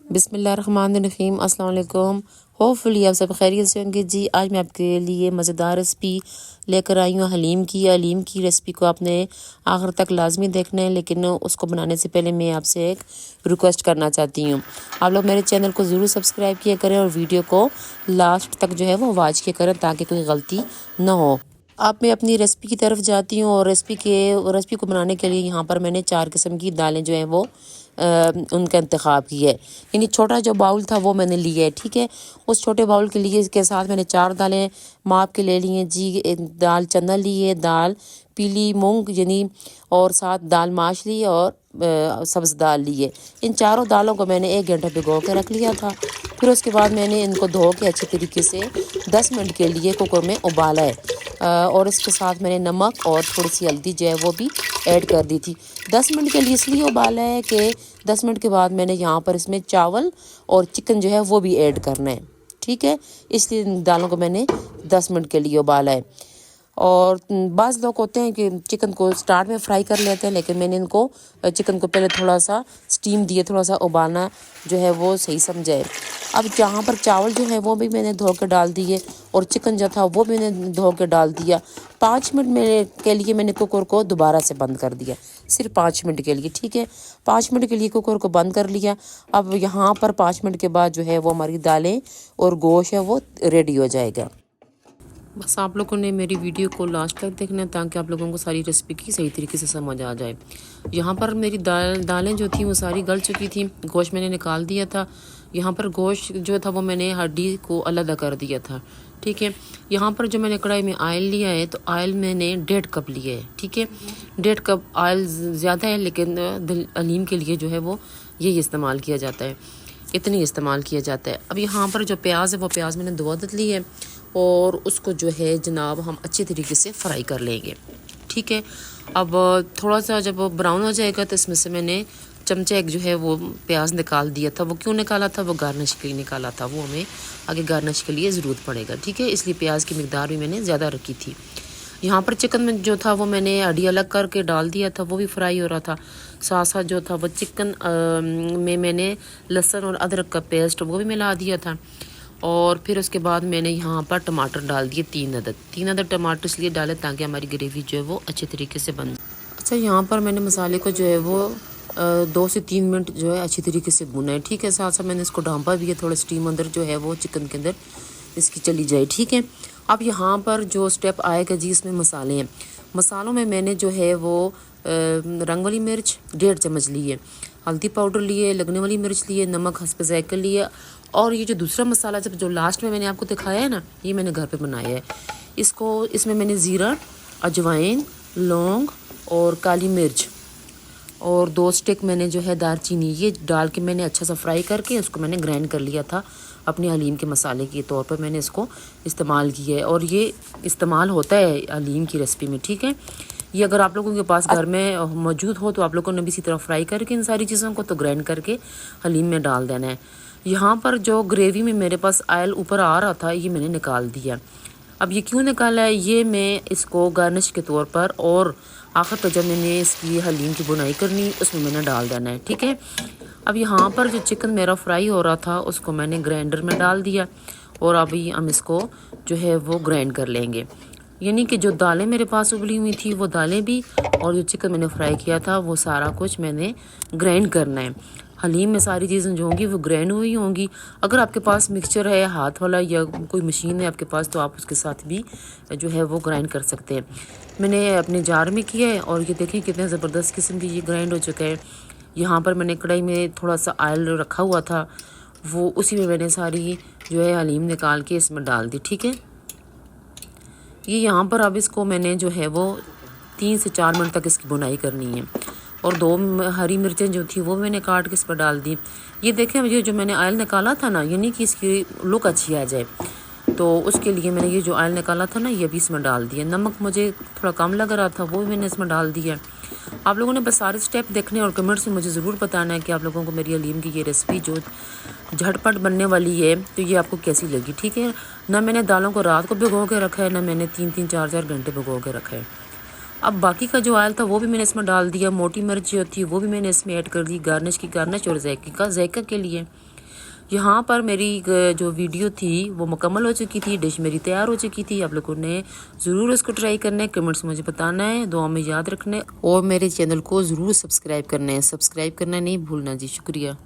बिस्मिल्लाहिर्रहमानिर्रहीम, अस्सलाम वालेकुम। होपफुली आप सब खैरियत से होंगे जी। आज मैं आपके लिए मज़ेदार रेसिपी लेकर आई हूँ हलीम की। हलीम की रेसिपी को आपने आखिर तक लाजमी देखना है, लेकिन उसको बनाने से पहले मैं आपसे एक रिक्वेस्ट करना चाहती हूँ। आप लोग मेरे चैनल को ज़रूर सब्सक्राइब किया करें और वीडियो को लास्ट तक जो है वो वॉच किया करें ताकि कोई गलती ना हो। अब मैं अपनी रेसिपी की तरफ जाती हूँ और रेसिपी को बनाने के लिए यहाँ पर मैंने 4 किस्म की दालें जो हैं वो उनका इंतखाब किया है। यानी छोटा जो बाउल था वो मैंने लिया है, ठीक है। उस छोटे बाउल के लिए इसके साथ मैंने 4 दालें माप के ले ली हैं जी। एक दाल चना ली है, दाल पीली मूंग यानी, और साथ दाल माश ली और सब्ज़ दाल ली है। इन चारों दालों को मैंने 1 घंटा भिगो के रख लिया था। फिर उसके बाद मैंने इनको धो के अच्छे तरीके से 10 मिनट के लिए कुकर में उबाला है। और इसके साथ मैंने नमक और थोड़ी सी हल्दी जो है वो भी ऐड कर दी थी। 10 मिनट के लिए इसलिए उबाला है कि 10 मिनट के बाद मैंने यहाँ पर इसमें चावल और चिकन जो है वो भी ऐड करना है, ठीक है। इसलिए दालों को मैंने 10 मिनट के लिए उबाला है। और बाज़ लोग होते हैं कि चिकन को स्टार्ट में फ्राई कर लेते हैं, लेकिन मैंने इनको चिकन को पहले थोड़ा सा स्टीम दिए, थोड़ा सा उबालना जो है वो सही समझा है। अब जहाँ पर चावल जो है वो भी मैंने धो के डाल दिए और चिकन जो था वो भी मैंने धो के डाल दिया। 5 मिनट के लिए मैंने कुकर को दोबारा से बंद कर दिया, सिर्फ 5 मिनट के लिए, ठीक है। 5 मिनट के लिए कुकर को बंद कर लिया। अब यहाँ पर 5 मिनट के बाद जो है वो हमारी दालें और गोश्त है वो रेडी हो जाएगा। बस आप लोगों ने मेरी वीडियो को लास्ट तक देखना है ताकि आप लोगों को सारी रेसिपी की सही तरीके से समझ आ जाए। यहाँ पर मेरी दालें जो थी वो सारी गल चुकी थी, गोश्त मैंने निकाल दिया था। यहाँ पर गोश्त जो था वो मैंने हड्डी को अलग कर दिया था, ठीक है। यहाँ पर जो मैंने कढ़ाई में ऑयल लिया है तो ऑयल मैंने 1.5 कप लिया है, ठीक है। 1.5 कप ऑयल ज़्यादा है, लेकिन हलीम के लिए जो है वो यही इस्तेमाल किया जाता है, इतनी इस्तेमाल किया जाता है। अब यहाँ पर जो प्याज है वो प्याज मैंने धो ली है और उसको जो है जनाब हम अच्छे तरीके से फ्राई कर लेंगे, ठीक है। अब थोड़ा सा जब ब्राउन हो जाएगा तो इसमें से मैंने चमचा एक जो है वो प्याज निकाल दिया था। वो क्यों निकाला था? वो गार्निश के लिए निकाला था, वो हमें आगे गार्निश के लिए ज़रूरत पड़ेगा, ठीक है। इसलिए प्याज की मिकदार भी मैंने ज़्यादा रखी थी। यहाँ पर चिकन में जो था वो मैंने हड्डी अलग करके डाल दिया था, वो भी फ्राई हो रहा था। साथ साथ जो था वो चिकन में मैंने लहसुन और अदरक का पेस्ट वो भी मिला दिया था। और फिर उसके बाद मैंने यहाँ पर टमाटर डाल दिए 3 अदद टमाटर इसलिए डाले ताकि हमारी ग्रेवी जो है वो अच्छे तरीके से बन जाए। अच्छा, यहाँ पर मैंने मसाले को जो है वो 2 से 3 मिनट जो है अच्छी तरीके से भुना है, ठीक है। साथ साथ मैंने इसको ढांपा भी है, थोड़ा स्टीम अंदर जो है वो चिकन के अंदर इसकी चली जाए, ठीक है। अब यहाँ पर जो स्टेप आएगा जी, इसमें मसाले हैं। मसालों में मैंने जो है वो रंग वाली मिर्च 1.5 चम्मच ली है, हल्दी पाउडर लिए, लगने वाली मिर्च लिए, नमक हस्ब ज़ायक़ा लिए। और ये जो दूसरा मसाला जब जो लास्ट में मैंने आपको दिखाया है ना, ये मैंने घर पे बनाया है। इसमें मैंने ज़ीरा, अजवाइन, लौंग और काली मिर्च और 2 स्टिक मैंने जो है दालचीनी ये डाल के मैंने अच्छा सा फ्राई करके उसको मैंने ग्राइंड कर लिया था। अपने हलीम के मसाले के तौर पर मैंने इसको इस्तेमाल किया है और ये इस्तेमाल होता है हलीम की रेसिपी में, ठीक है। ये अगर आप लोगों के पास घर में मौजूद हो तो आप लोगों ने भी इसी तरह फ्राई करके इन सारी चीज़ों को तो ग्राइंड करके हलीम में डाल देना है। यहाँ पर जो ग्रेवी में मेरे पास ऑयल ऊपर आ रहा था ये मैंने निकाल दिया। अब ये क्यों निकाला है? ये मैं इसको गार्निश के तौर पर और आखिर पर जब मैंने इसकी हलीम की बुनाई करनी उसमें मैंने डाल देना है, ठीक है। अब यहाँ पर जो चिकन मेरा फ्राई हो रहा था उसको मैंने ग्राइंडर में डाल दिया और अभी हम इसको जो है वो ग्राइंड कर लेंगे। यानी कि जो दालें मेरे पास उबली हुई थी वो दालें भी और जो चिकन मैंने फ्राई किया था वो सारा कुछ मैंने ग्राइंड करना है। हलीम में सारी चीज़ें जो होंगी वो ग्राइंड हुई होंगी। अगर आपके पास मिक्सचर है हाथ वाला या कोई मशीन है आपके पास तो आप उसके साथ भी जो है वो ग्राइंड कर सकते हैं। मैंने अपने जार में किया है और ये देखें कितने ज़बरदस्त किस्म की ये ग्राइंड हो चुका है। यहाँ पर मैंने कढ़ाई में थोड़ा सा ऑयल रखा हुआ था, वो उसी में मैंने सारी जो है हलीम निकाल के इसमें डाल दी, ठीक है। ये यहाँ पर अब इसको मैंने जो है वो 3 से 4 मिनट तक इसकी बुनाई करनी है और 2 हरी मिर्चें जो थी वो मैंने काट के इस पर डाल दी। ये देखें मुझे जो मैंने ऑयल निकाला था ना, यानी कि इसकी लुक अच्छी आ जाए तो उसके लिए मैंने ये जो ऑयल निकाला था ना ये भी इसमें डाल दिया। नमक मुझे थोड़ा कम लग रहा था वो भी मैंने इसमें डाल दिया। आप लोगों ने बस सारे स्टेप देखने और कमेंट्स में मुझे ज़रूर बताना है कि आप लोगों को मेरी हलीम की ये रेसिपी जो झटपट बनने वाली है तो ये आपको कैसी लगी, ठीक है। ना मैंने दालों को रात को भिगो के रखा है, ना मैंने 3-3 4-4 घंटे भिगो के रखा है। अब बाकी का जो ऑयल था वो भी मैंने इसमें डाल दिया। मोटी मिर्च जो थी वो भी मैंने इसमें ऐड कर दी गार्निश और जायके के लिए। यहाँ पर मेरी जो वीडियो थी वो मुकम्मल हो चुकी थी, डिश मेरी तैयार हो चुकी थी। आप लोगों ने ज़रूर इसको ट्राई करना है, कमेंट्स मुझे बताना है, दुआ में याद रखना है और मेरे चैनल को ज़रूर सब्सक्राइब करना है। सब्सक्राइब करना नहीं भूलना जी। शुक्रिया।